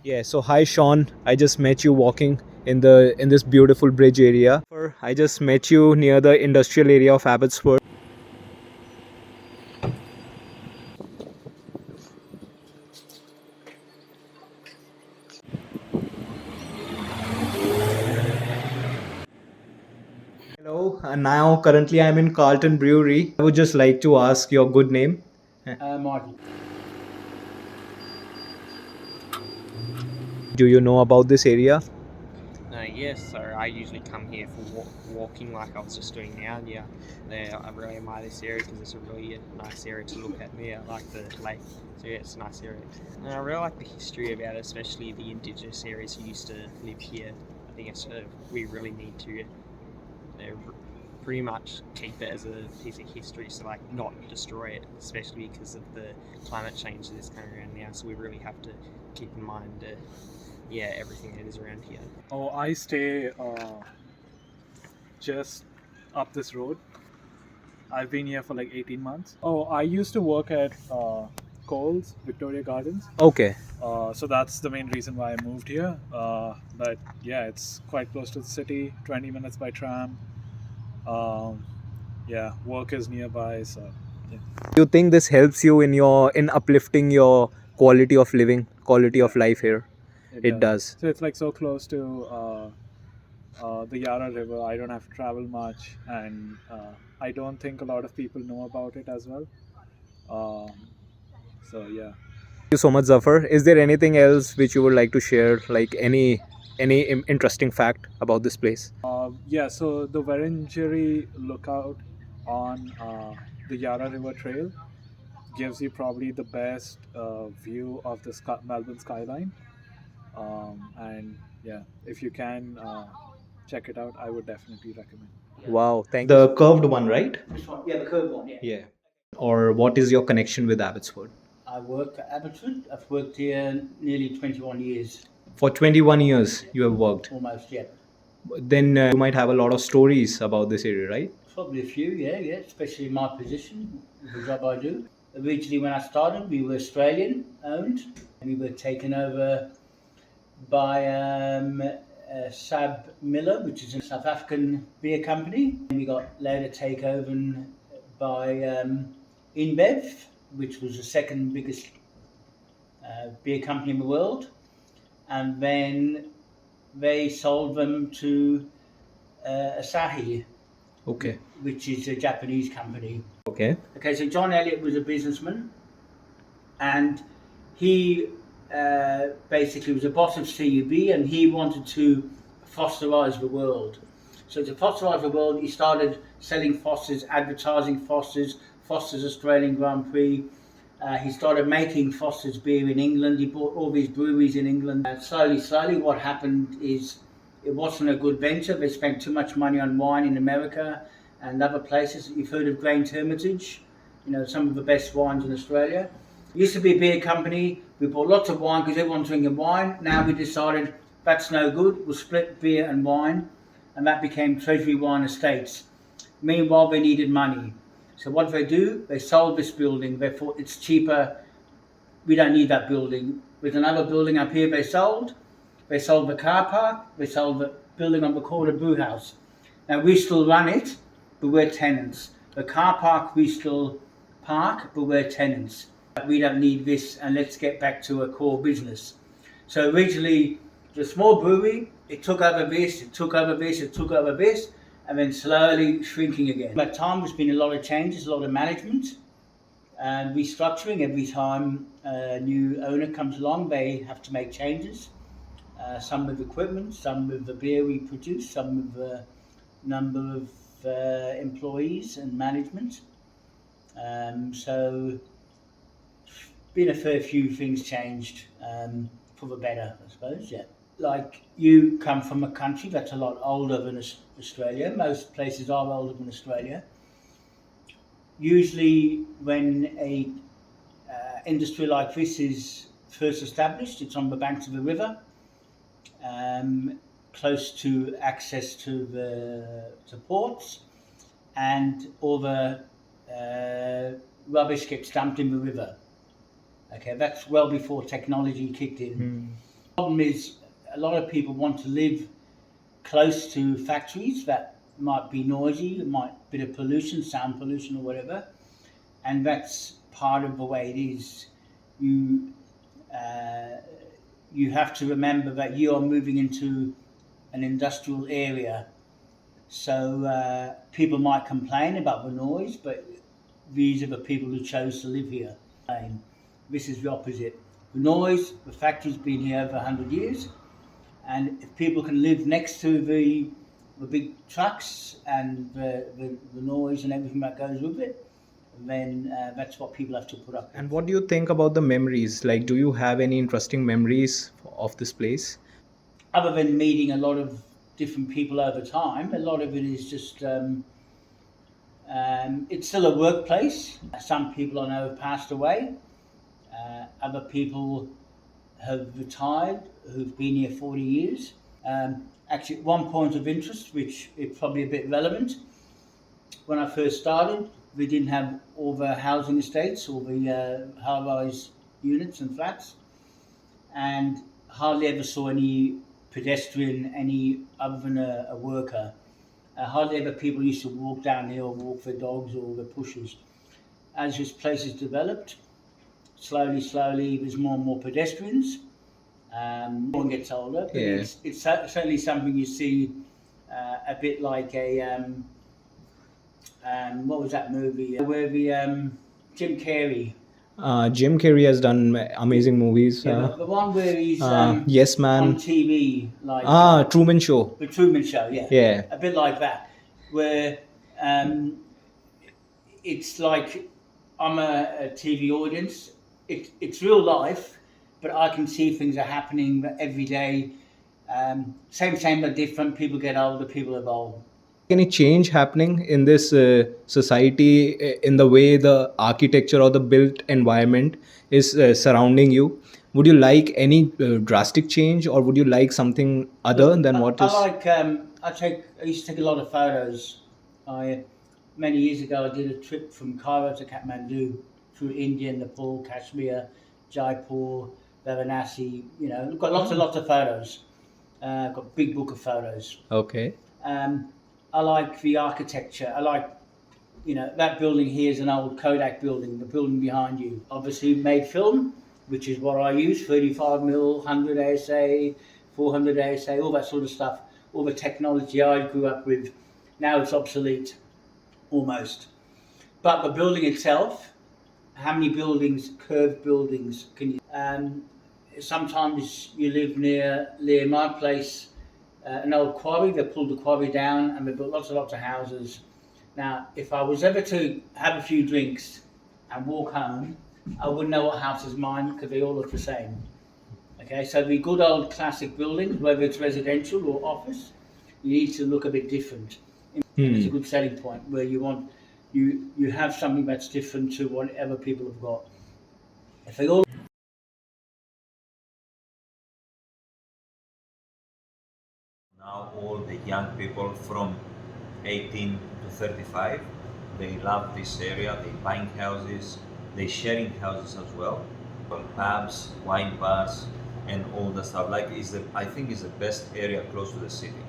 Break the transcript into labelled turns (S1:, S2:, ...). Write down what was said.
S1: Yeah, so hi Sean. I just met you walking in this beautiful bridge area. I just met you near the industrial area of Abbotsford. Hello, and now currently I'm in Carlton Brewery. I would just like to ask your good name.
S2: Michael.
S1: Do you know about this area?
S3: Yes, so I usually come here for walking like I was just doing now. Yeah, I really admire this area because it's a really nice area to look at. Yeah, I like the lake, so yeah, it's a nice area. And I really like the history about it, especially the indigenous areas who used to live here. I think we really need to pretty much keep it as a piece of history, so like not destroy it, especially because of the climate change that's coming around now. So we really have to keep in mind, everything that is around here.
S4: Oh, I stay just up this road. I've been here for like 18 months. Oh, I used to work at Coles, Victoria Gardens.
S1: Okay.
S4: So that's the main reason why I moved here. But yeah, it's quite close to the city, 20 minutes by tram. Yeah, work is nearby. So yeah.
S1: Do you think this helps you in uplifting your quality of living, quality of life here? It does.
S4: So it's like so close to the Yarra River. I don't have to travel much, and I don't think a lot of people know about it as well. Um, so yeah.
S1: Thank you so much, Zafar. Is there anything else which you would like to share, like any interesting fact about this place?
S4: Yeah, so the Wurundjeri lookout on the Yarra River Trail gives you probably the best view of the Melbourne skyline. And yeah, if you can check it out, I would definitely recommend.
S1: Wow, thank you. The curved one, right?
S2: This one, yeah, the curved one, yeah.
S1: Yeah. Or what is your connection with Abbotsford?
S2: I work at Abbotsford. I've worked here nearly 21 years,
S1: For 21 years you have worked.
S2: almost, yeah.
S1: Then you might have a lot of stories about this area, right?
S2: Probably a few, yeah, especially in my position, the job I do. Originally, when I started, we were Australian owned. We were taken over by Sab Miller, which is a South African beer company. We got later taken by InBev, which was the second biggest beer company in the world. And then they sold them to Asahi,
S1: Okay.
S2: which is a Japanese company.
S1: Okay.
S2: Okay, so John Elliott was a businessman, and he basically was a boss of CUB, and he wanted to Fosterize the world. So to Fosterize the world, he started selling Fosters, advertising Fosters, Fosters Australian Grand Prix. He started making Foster's beer in England. He bought all these breweries in England. Slowly, what happened is it wasn't a good venture. They spent too much money on wine in America and other places. You've heard of Grange Hermitage, some of the best wines in Australia. It used to be a beer company. We bought lots of wine because everyone's drinking wine. Now we decided that's no good. We'll split beer and wine, and that became Treasury Wine Estates. Meanwhile, they needed money. So what they do? They sold this building. They thought it's cheaper. We don't need that building. There's another building up here they sold. They sold the car park. They sold the building on the corner brew house. Now we still run it, but we're tenants. The car park we still park, but we're tenants. We don't need this, and let's get back to a core business. So originally, the small brewery, it took over this, it took over this, it took over this, and then slowly shrinking again. By time, there's been a lot of changes, a lot of management and restructuring. Every time a new owner comes along, they have to make changes. Some with equipment, some with the beer we produce, some with the number of employees and management. So, been a fair few things changed for the better, I suppose, yeah. Like, you come from a country that's a lot older than Australia. Most places are older than Australia. Usually when a industry like this is first established, it's on the banks of a river, close to access to ports, and all the rubbish gets dumped in the river. Okay, that's well before technology kicked in. Problem is, a lot of people want to live close to factories that might be noisy, might bit of pollution, sound pollution or whatever, and that's part of the way it is. You uh, you have to remember that you are moving into an industrial area, so people might complain about the noise, but these are the people who chose to live here. This is the opposite. The noise, the factory's been here over 100 years, and if people can live next to the big trucks and the noise and everything that goes with it, then that's what people have to put up with.
S1: And what do you think about the memories? Like, do you have any interesting memories of this place?
S2: Other than meeting a lot of different people over time, a lot of it is just it's still a workplace. Some people I know have passed away. Other people have retired who've been here 40 years. Actually, one point of interest, which is probably a bit relevant, when I first started, we didn't have all the housing estates, all the high-rise units and flats, and hardly ever saw any pedestrian, any other than a worker. Hardly ever people used to walk down here or walk their dogs or their pushers. As this place has developed, slowly, there's more and more pedestrians. One gets older, but
S1: Yeah.
S2: it's certainly something you see a bit like a what was that movie where the Jim Carrey,
S1: Jim Carrey has done amazing movies.
S2: the one where he's
S1: Yes
S2: on
S1: Man.
S2: TV, like
S1: Truman Show.
S2: the Truman Show,
S1: Yeah.
S2: a bit like that, where it's like I'm a TV audience. It's real life, but I can see things are happening every day. Same but different. People get older, people evolve.
S1: Any change happening in this society in the way the architecture or the built environment is surrounding you? Would you like any drastic change, or would you like something other than what is?
S2: I used to take a lot of photos. Many years ago, I did a trip from Cairo to Kathmandu through India, Nepal, Kashmir, Jaipur, Varanasi. You know, I've got lots of photos. I've got a big book of photos.
S1: Okay.
S2: I like the architecture. I like, that building here is an old Kodak building, the building behind you. Obviously made film, which is what I use, 35mm, 100 ASA, 400 ASA, all that sort of stuff. All the technology I grew up with, now it's obsolete, almost. But the building itself, how many buildings, curved buildings, can you... sometimes you live near my place, an old quarry. They pulled the quarry down and they built lots of houses. Now, if I was ever to have a few drinks and walk home, I wouldn't know what house is mine because they all look the same. Okay, so the good old classic buildings, whether it's residential or office, you need to look a bit different. It's a good selling point where you have something that's different to whatever people have got. If they all
S5: Now all the young people from 18 to 35, they love this area, they buying houses, they sharing houses as well. Pubs, wine bars, and all the stuff. I think it's the best area close to the city.